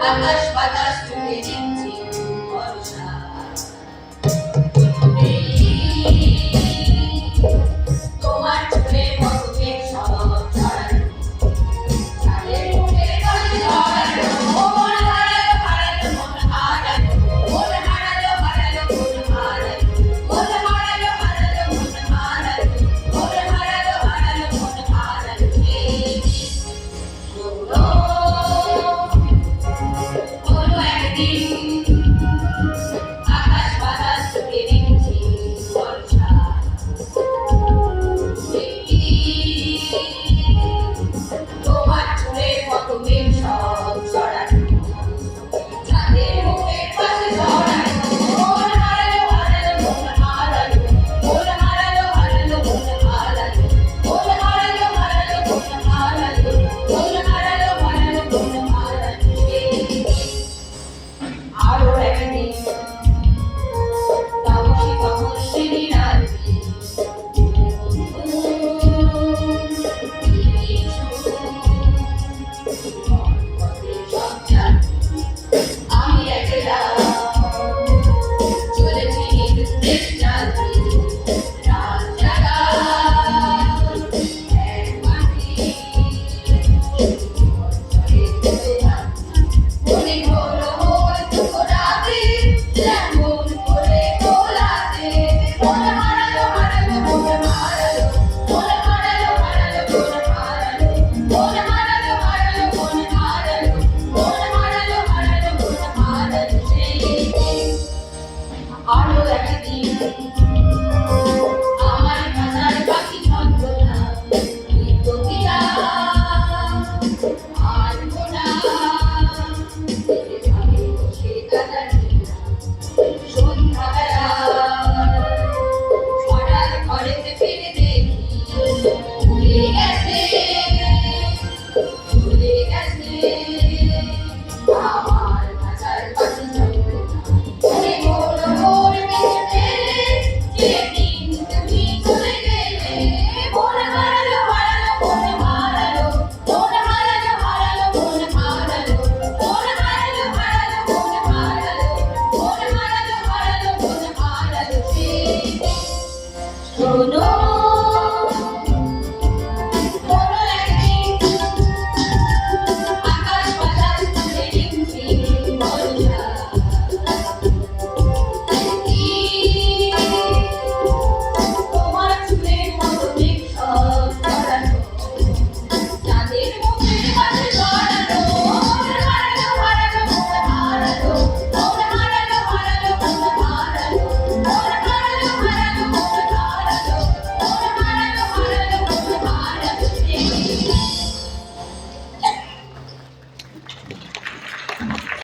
আকাশ বাতাস চুকে দিচ্ছি ভরসা। তোমার চুলের মতো মেঘ সব ছড়ানো, চাঁদের মুখে রোদ ঝরানো, মন হারালো হারালো মন হারালো, মন হারালো হারালো মন হারালো, মন হারালো হারালো মন হারালো, মন হারালো হারালো মন হারালো। শোনো, কোনো একদিন আকাশ বাতাস চুকে দিচ্ছি ভরসা। তোমার চুলের মতো মেঘ সব ছড়ানো, চাঁদের মুখের পাশে ছড়ানো, মন হারালো হারালো মন হারালো, মন হারালো হারালো মন হারালো, মন হারালো হারালো মন হারালো, মন হারালো হারালো মন হারালো। আরো একদিন তামসী তমস্বিনী রাত্রি, আমি একলা চলেছি নির্দেশ যাত্রী, রাত জাগা এক মাটি, মনে হলো দুটো রাতে এমন করে দোলাতে, মন হারালো হারালো মন হারালো, মন হারালো হারালো মন হারালো, মন হারালো হারালো মন হারালো, মন হারালো হারালো মন হারালো। আরো একদিন আমার ভাষার পাখি ছন্দনা, তুই তো কিরা পারবো না, এভাবে বসে কাটাচ্ছি সন্ধ্যাবেলা। হঠাৎ ঘরেতে ফিরে দেখি ভুলে গেছে, ভুলে গেছে আমার ভাষার পাখি ছন্দনা। মনে হলো ভোর বেজে যেদিন তুমি চলে গেলে, মন হারালো হারালো মন হারালো, মন হারালো হারালো মন হারালো, মন হারালো হারালো মন হারালো, মন হারালো হারালো মন হারালো। শোনো